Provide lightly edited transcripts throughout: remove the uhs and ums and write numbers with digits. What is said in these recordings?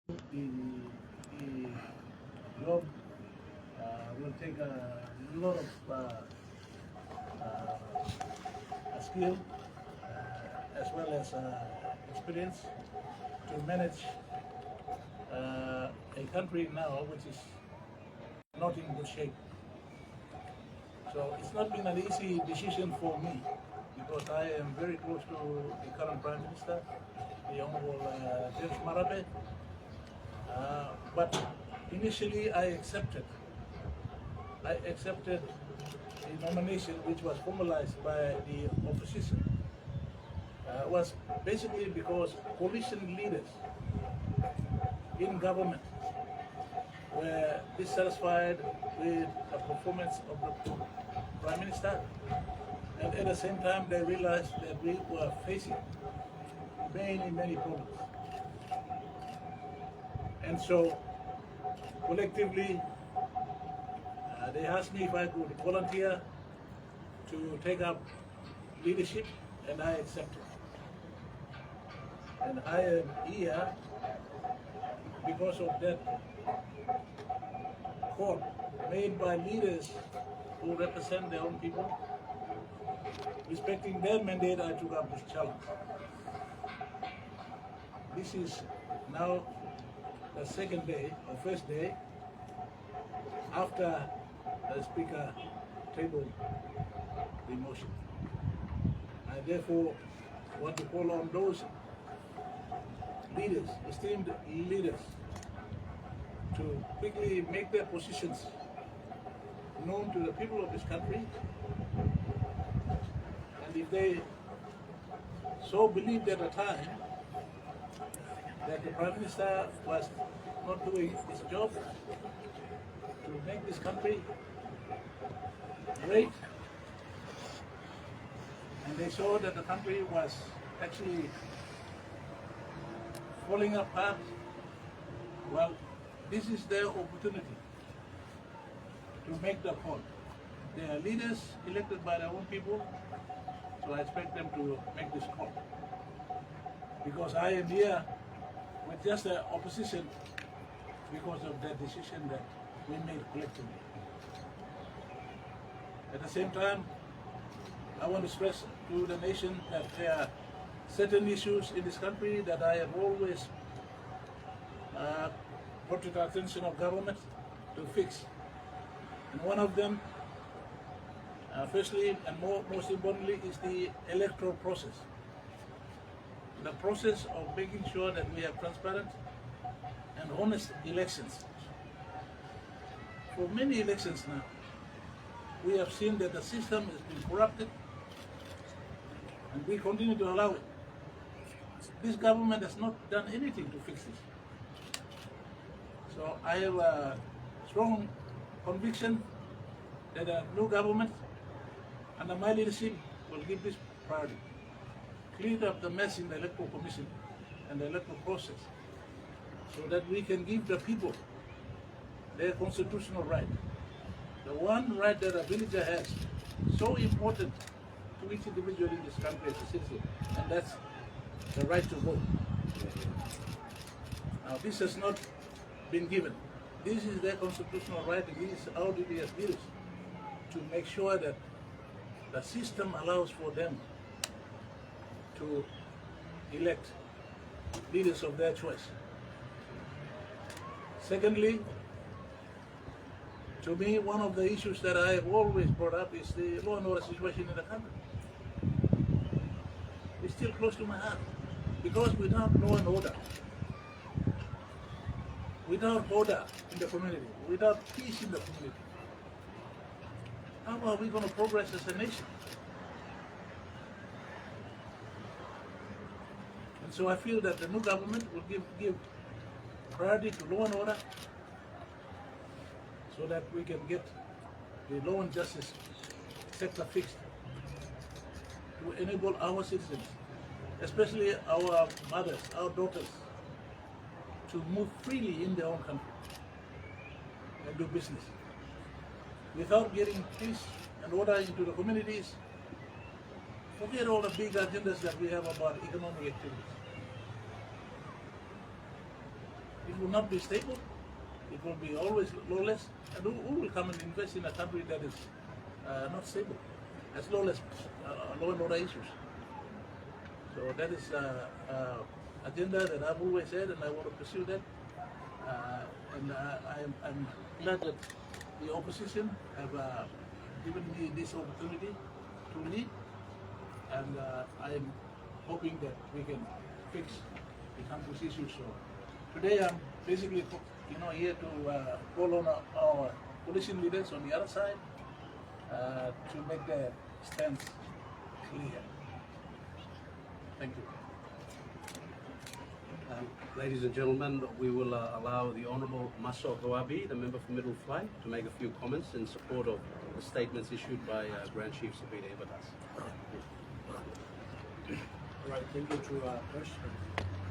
The job will take a lot of skill as well as experience to manage a country now which is not in good shape. So it's not been an easy decision for me because I am very close to the current Prime Minister, the Honorable Jeff Marabah. But initially I accepted the nomination which was formalized by the opposition. Was basically because coalition leaders in government were dissatisfied with the performance of the Prime Minister, and at the same time they realized that we were facing many problems. And so collectively they asked me if I could volunteer to take up leadership, and I accepted. And I am here because of that call made by leaders who represent their own people. Respecting their mandate, I took up this challenge. This is now the second day, or first day, after the Speaker tabled the motion. I therefore want to call on those leaders, esteemed leaders, to quickly make their positions known to the people of this country. And if they so believed at the time that the Prime Minister was not doing his job to make this country great, and they saw that the country was actually falling apart, well, this is their opportunity to make the call. They are leaders elected by their own people, so I expect them to make this call. Because I am here with just the opposition because of that decision that we made collectively. At the same time, I want to stress to the nation that there are certain issues in this country that I have always brought to the attention of government to fix. And one of them, firstly and most importantly, is the electoral process. The process of making sure that we have transparent and honest elections. For many elections now, we have seen that the system has been corrupted, and we continue to allow it. This government has not done anything to fix this. So I have a strong conviction that a new government under my leadership will give this priority. Clean up the mess in the electoral commission and the electoral process so that we can give the people their constitutional right. The one right that a villager has, so important to each individual in this country as a citizen, and that's the right to vote. Now this has not been given. This is their constitutional right, and this is our duty as leaders to make sure that the system allows for them to elect leaders of their choice. Secondly, to me, one of the issues that I have always brought up is the law and order situation in the country. It's still close to my heart, because without law and order, without order in the community, without peace in the community, how are we going to progress as a nation? And so I feel that the new government will give priority to law and order so that we can get the law and justice sector fixed to enable our citizens, especially our mothers, our daughters, to move freely in their own country and do business without getting peace and order into the communities. Forget all the big agendas that we have about economic activities. it will not be stable. It will be always lawless. And who will come and invest in a country that is not stable, as lawless, law and order issues? So that is agenda that I've always said, and I want to pursue that. I'm glad that the opposition have given me this opportunity to lead, and I am hoping that we can fix the country's issues. So today I'm basically, here to call on our coalition leaders on the other side to make their stance clear. Thank you. Ladies and gentlemen, we will allow the Honourable Maso Kawabi, the member for Middle Fly, to make a few comments in support of the statements issued by Grand Chief Peter Ipatas. All right, thank you to first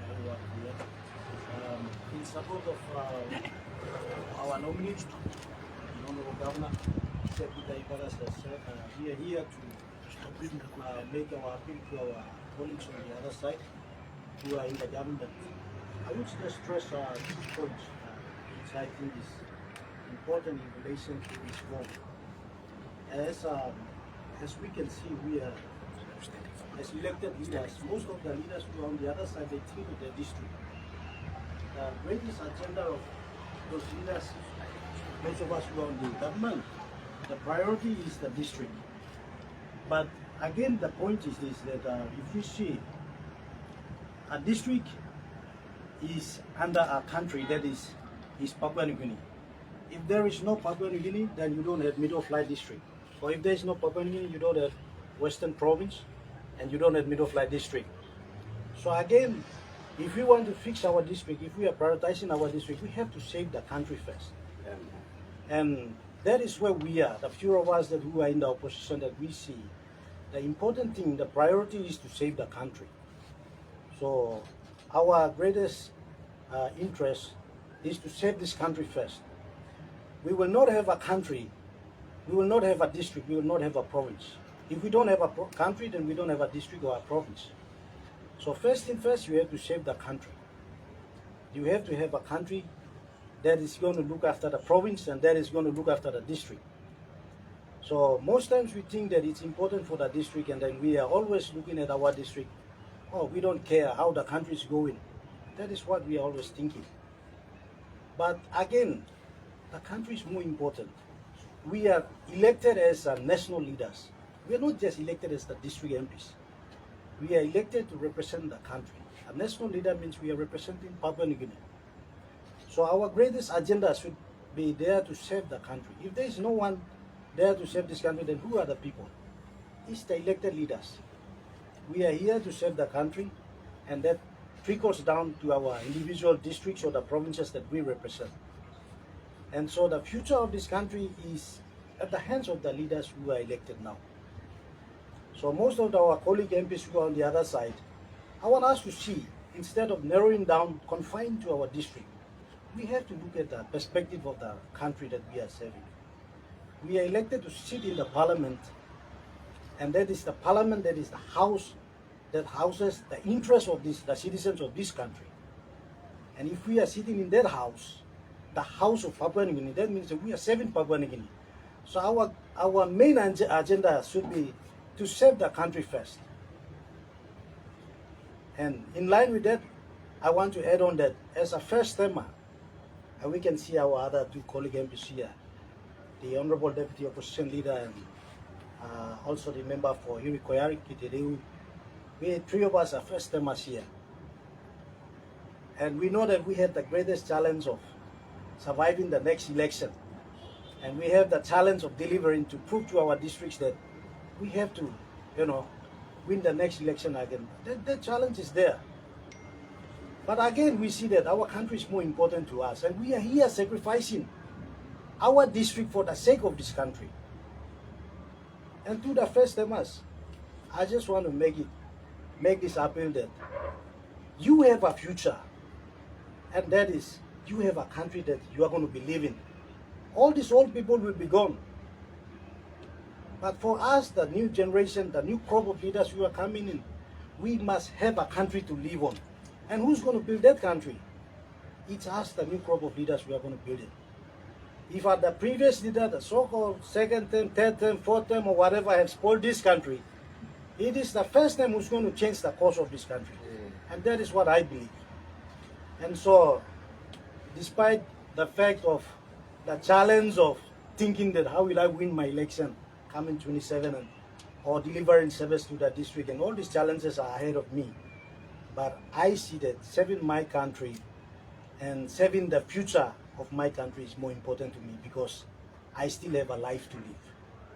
everyone here. In support of our nominee, the Honourable Governor, Peter Ipatas, we are here to make our appeal to our colleagues on the other side who are in the government. I would just stress 2 points which I think is important in relation to this vote. As we can see, we are, as elected leaders, most of the leaders who are on the other side, they think of their district. The greatest agenda of those leaders, most of us who are on the government, the priority is the district. But again, the point is this, that if we see a district is under a country that is Papua New Guinea. If there is no Papua New Guinea, then you don't have Middle Flight District. Or if there is no Papua New Guinea, you don't have Western Province, and you don't have Middle Flight District. So again, if we want to fix our district, if we are prioritizing our district, we have to save the country first. And that is where we are, the few of us who are in the opposition, that we see the important thing, the priority is to save the country. So our greatest interest is to save this country first. We will not have a country, we will not have a district, we will not have a province. If we don't have a country, then we don't have a district or a province. So first thing first, you have to save the country. You have to have a country that is going to look after the province and that is going to look after the district. So most times we think that it's important for the district, and then we are always looking at our district. Oh, we don't care how the country is going. That is what we are always thinking. But again, the country is more important. We are elected as national leaders. We are not just elected as the district MPs. We are elected to represent the country. A national leader means we are representing Papua New Guinea. So our greatest agenda should be there to save the country. If there is no one there to save this country, then who are the people? It's the elected leaders. We are here to save the country, and that trickles down to our individual districts or the provinces that we represent. And so the future of this country is at the hands of the leaders who are elected now. So most of our colleague MPs who are on the other side, I want us to see, instead of narrowing down, confined to our district, we have to look at the perspective of the country that we are serving. We are elected to sit in the parliament, and that is the parliament, that is the house that houses the interests of the citizens of this country. And if we are sitting in that house, the house of Papua New Guinea, that means that we are serving Papua New Guinea. So our main agenda should be to save the country first. And in line with that, I want to add on that as a first timer, and we can see our other 2 colleague MPs here, the Honorable Deputy Opposition Leader and also the member for Yuri Koyari, Kitireu. We 3 of us are first timers here. And we know that we had the greatest challenge of surviving the next election. And we have the challenge of delivering to prove to our districts that we have to, win the next election again. That challenge is there. But again, we see that our country is more important to us, and we are here sacrificing our district for the sake of this country. And to the first timers, I just want to make this appeal that you have a future, and that is, you have a country that you are going to be living. All these old people will be gone. But for us, the new generation, the new crop of leaders who are coming in, we must have a country to live on. And who's going to build that country? it's us, the new crop of leaders, we are going to build it. If the previous leader, the so-called second term, third term, fourth term, or whatever, have spoiled this country, it is the first time who's going to change the course of this country. And that is what I believe. And so, despite the fact of the challenge of thinking that how will I win my election coming 27 or delivering service to the district, and all these challenges are ahead of me. But I see that serving my country and serving the future of my country is more important to me, because I still have a life to live.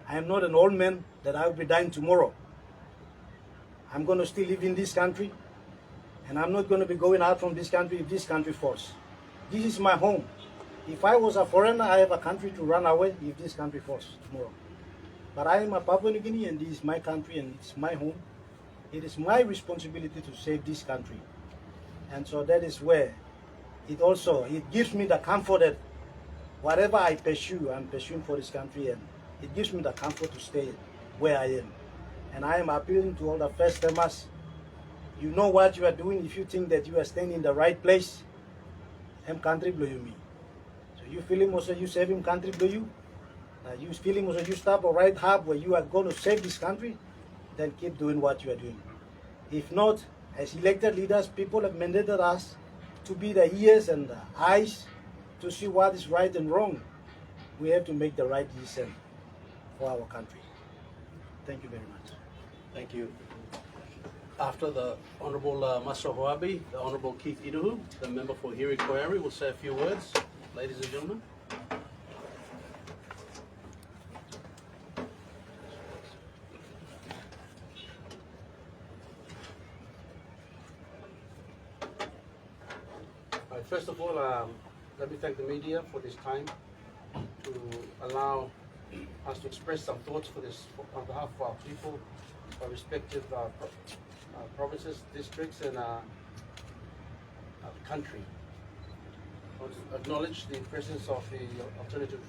I am not an old man that I will be dying tomorrow. I'm going to still live in this country, and I'm not going to be going out from this country if this country falls. This is my home. If I was a foreigner, I have a country to run away if this country falls tomorrow. But I am a Papua New Guinea, and this is my country and it's my home. It is my responsibility to save this country. And so that is where it gives me the comfort that whatever I pursue, I'm pursuing for this country, and it gives me the comfort to stay where I am. And I am appealing to all the first timers. You know what you are doing. If you think that you are staying in the right place, country blow you me. So you feel him also you save him, country blow you. You feel him also you stop a right hub where you are going to save this country, then keep doing what you are doing. If not, as elected leaders, people have mandated us to be the ears and the eyes to see what is right and wrong. We have to make the right decision for our country. Thank you very much. Thank you. After the Honourable Maso Hoabi, the Honourable Keith Iduhu, the member for Hiri Koiari, will say a few words. Ladies and gentlemen. First of all, let me thank the media for this time to allow us to express some thoughts on behalf of our people, our respective provinces, districts, and country. I want to acknowledge the presence of the alternative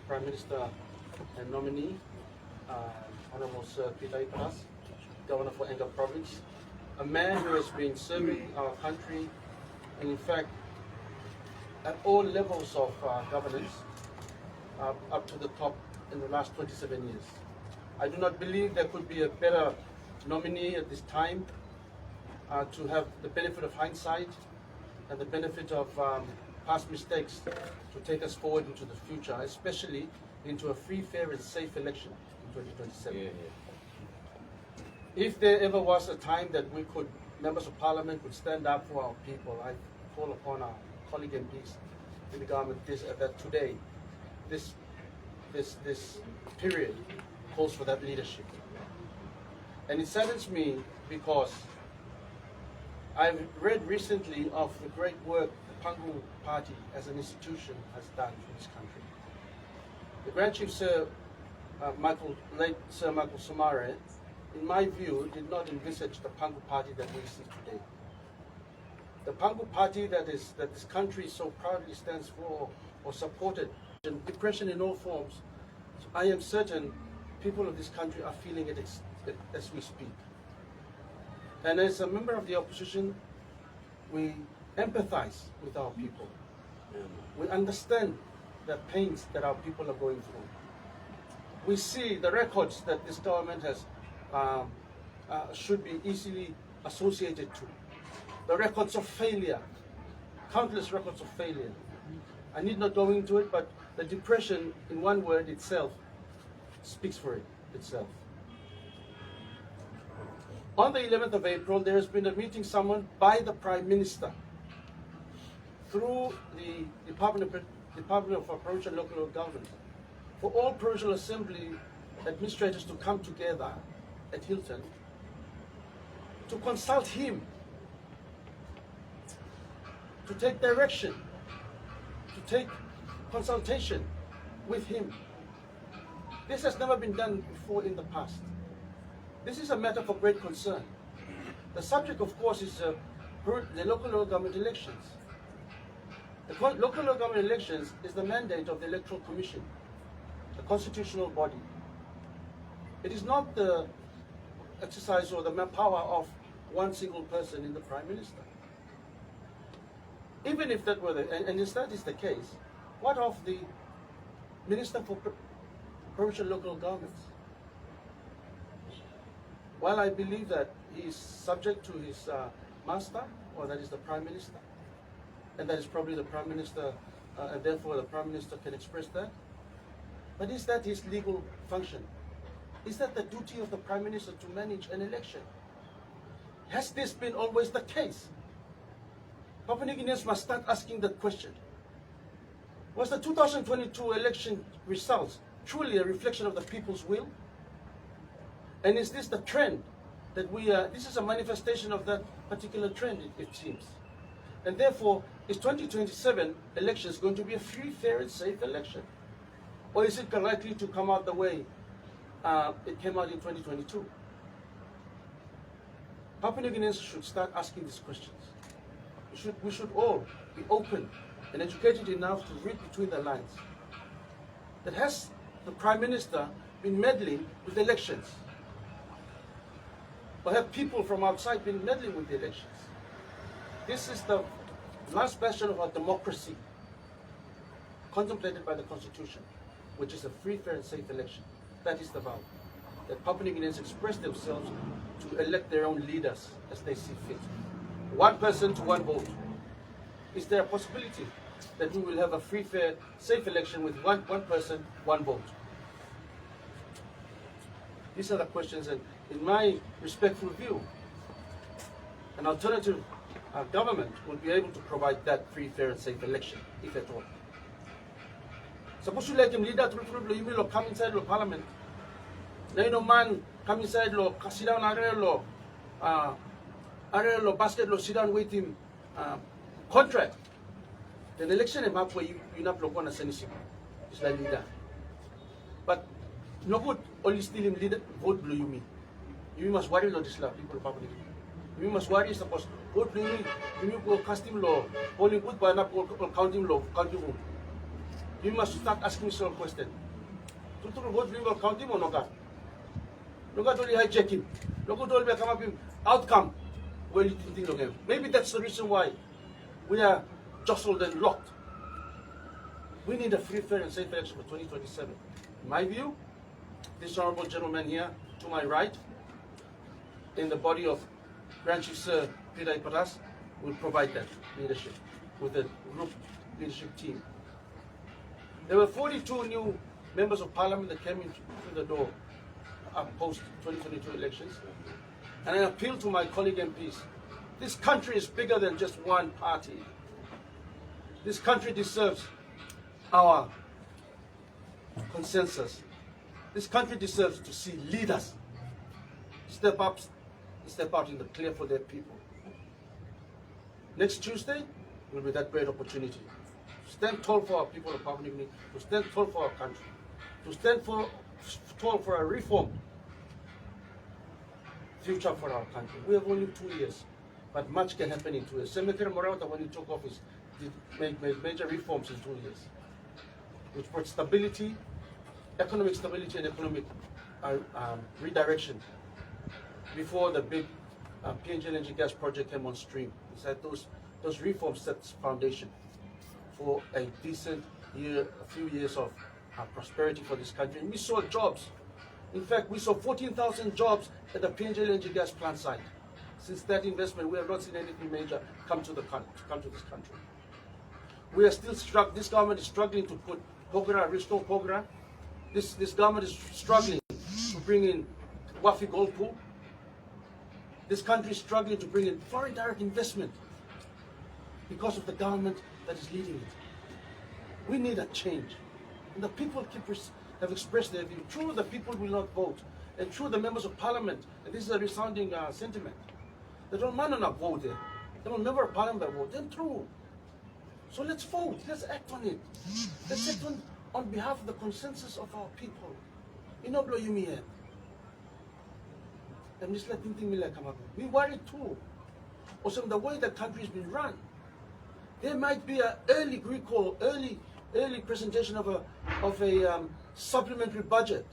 Prime Minister and nominee, Honourable Sir Peter Ipatas, Governor for Enga Province, a man who has been serving our country, and in fact, at all levels of governance, up to the top in the last 27 years. I do not believe there could be a better nominee at this time to have the benefit of hindsight and the benefit of past mistakes to take us forward into the future, especially into a free, fair and safe election in 2027. If there ever was a time that members of parliament would stand up for our people, I call upon our colleague MPs in the government that today, this period calls for that leadership. And it saddens me because I've read recently of the great work the Pangu Party as an institution has done for this country. The Grand Chief Sir late Sir Michael Somare, in my view, did not envisage the Pangu Party that we see today. The Pangu Party that this country so proudly stands for or supported, depression in all forms. So I am certain people of this country are feeling it as we speak. And as a member of the opposition, we empathize with our people. We understand the pains that our people are going through. We see the records that this government has should be easily associated to. The records of failure, countless records of failure. I need not go into it, but the depression, in one word itself, speaks for itself. On the 11th of April, there has been a meeting summoned by the Prime Minister through the Department of Provincial and Local Government for all Provincial Assembly administrators to come together at Hilton to consult him, to take direction, to take consultation with him. This has never been done before in the past. This is a matter for great concern. The subject, of course, is the local government elections. The local government elections is the mandate of the Electoral Commission, the constitutional body. It is not the exercise or the power of one single person in the Prime Minister. Even if that were and if that is the case, what of the Minister for Provincial Local Governments? Well, I believe that he is subject to his master, or that is the Prime Minister, and that is probably the Prime Minister, and therefore the Prime Minister can express that. But is that his legal function? Is that the duty of the Prime Minister to manage an election? Has this been always the case? Papua New Guineans must start asking that question. Was the 2022 election results truly a reflection of the people's will? And is this the trend that this is a manifestation of that particular trend, it seems. And therefore, is 2027 elections going to be a free, fair, and safe election? Or is it likely to come out the way it came out in 2022? Papua New Guineans should start asking these questions. We should all be open and educated enough to read between the lines. That has the Prime Minister been meddling with elections? Or have people from outside been meddling with the elections? This is the last bastion of our democracy, contemplated by the Constitution, which is a free, fair, and safe election. That is the vow. That Papua New Guineans express themselves to elect their own leaders as they see fit. One person to one vote. Is there a possibility that we will have a free, fair, safe election with one person, one vote? These are the questions, and in my respectful view, an alternative government will be able to provide that free, fair, and safe election, if at all. Suppose you let him leader through you will come inside the parliament. Now no man come inside lo sit down lo basket lo sit down with him contract. Then election and map where you not look on a senisi. It's like leader. But no good only still him leader vote blue you me. You must worry lo this la people public. You must worry suppose vote blue you go cast him lo polling booth by not count him lo count him. You must start asking yourself a question. To vote blue count him or no God? No God only hijack him. No God only come up him outcome. Well, you think of him. Maybe that's the reason why we are jostled and locked. We need a free, fair, and safe election for 2027. In my view, this honorable gentleman here to my right, in the body of Grand Chief Sir Peter Ipatas, will provide that leadership with the group leadership team. There were 42 new members of parliament that came in through the door post 2022 elections. And I appeal to my colleague MPs. This country is bigger than just one party. This country deserves our consensus. This country deserves to see leaders step up and step out in the clear for their people. Next Tuesday will be that great opportunity to stand tall for our people of Papua New Guinea, to stand tall for our country, to stand tall for a reform future for our country. We have only 2 years, but much can happen in 2 years. Senator Marabah, when he took office, made major reforms in 2 years, which brought stability, economic stability, and economic redirection. Before the big PNG LNG gas project came on stream, he said those reforms set the foundation for a decent year, a few years of prosperity for this country. And we saw jobs. In fact, we saw 14,000 jobs at the PNG LNG gas plant site. Since that investment, we have not seen anything major come to this country. We are still struck. This government is struggling to put restore Pogra. This government is struggling to bring in Wafi Gold Pool. This country is struggling to bring in foreign direct investment because of the government that is leading it. We need a change. And the people have expressed their view. True, the people will not vote. And true, the members of parliament, and this is a resounding sentiment, they don't want to vote there. They don't member of parliament vote. Then true. So let's vote. Let's act on it. Let's act on behalf of the consensus of our people. Inoblo yumi here. And just let me like come up. We worry too. Also, the way the country has been run, there might be an early recall, early presentation of a supplementary budget.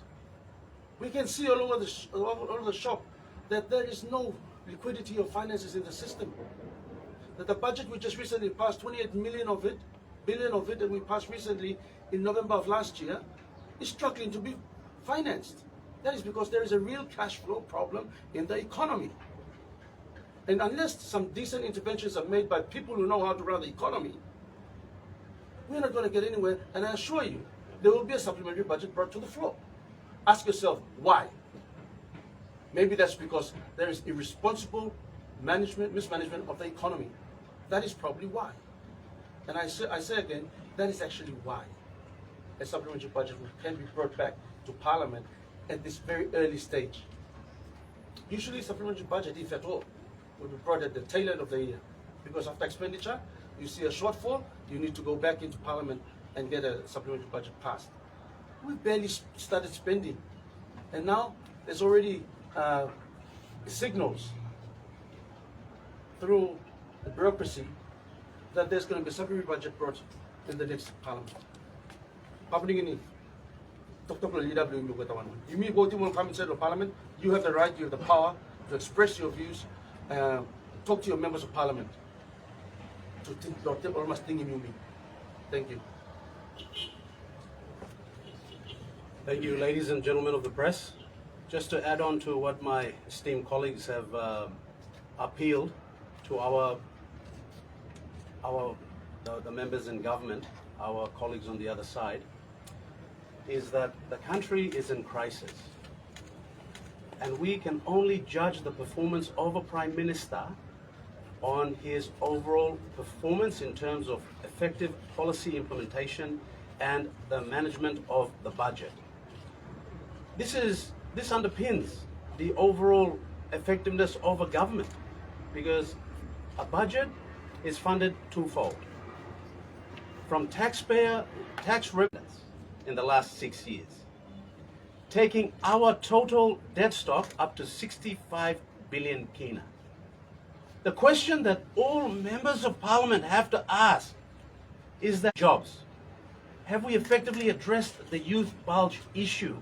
We can see all over the shop that there is no liquidity or finances in the system. that the budget we just recently passed, 28 billion of it that we passed recently in November of last year, is struggling to be financed. That is because there is a real cash flow problem in the economy. And unless some decent interventions are made by people who know how to run the economy, we're not going to get anywhere. And I assure you, there will be a supplementary budget brought to the floor. Ask yourself, why? Maybe that's because there is irresponsible mismanagement of the economy. That is probably why. And I say again, that is actually why a supplementary budget can be brought back to Parliament at this very early stage. Usually supplementary budget, if at all, will be brought at the tail end of the year. Because after expenditure, you see a shortfall, you need to go back into Parliament and get a supplementary budget passed. We barely started spending. And now there's already signals through the bureaucracy that there's going to be a supplementary budget brought in the next Parliament. Papua New Guinea, you mean voting will come inside of Parliament? You have the right, you have the power to express your views, talk to your members of Parliament. To think, almost thinking you mean. Thank you. Thank you, ladies and gentlemen of the press. Just to add on to what my esteemed colleagues have appealed to the members in government, our colleagues on the other side, is that the country is in crisis. And we can only judge the performance of a Prime Minister on his overall performance in terms of effective policy implementation and the management of the budget. This underpins the overall effectiveness of a government, because a budget is funded twofold. From tax revenues in the last 6 years, taking our total debt stock up to 65 billion kina. The question that all members of Parliament have to ask is that jobs. Have we effectively addressed the youth bulge issue,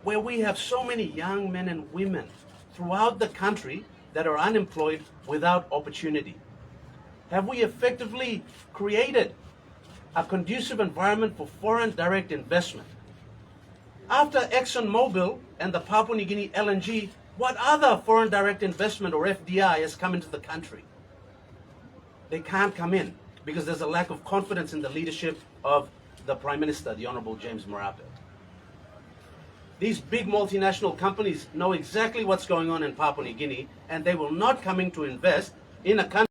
where we have so many young men and women throughout the country that are unemployed without opportunity? Have we effectively created a conducive environment for foreign direct investment? After ExxonMobil and the Papua New Guinea LNG, what other foreign direct investment or FDI has come into the country? They can't come in because there's a lack of confidence in the leadership of the Prime Minister, the Honorable James Marabah. These big multinational companies know exactly what's going on in Papua New Guinea, and they will not come in to invest in a country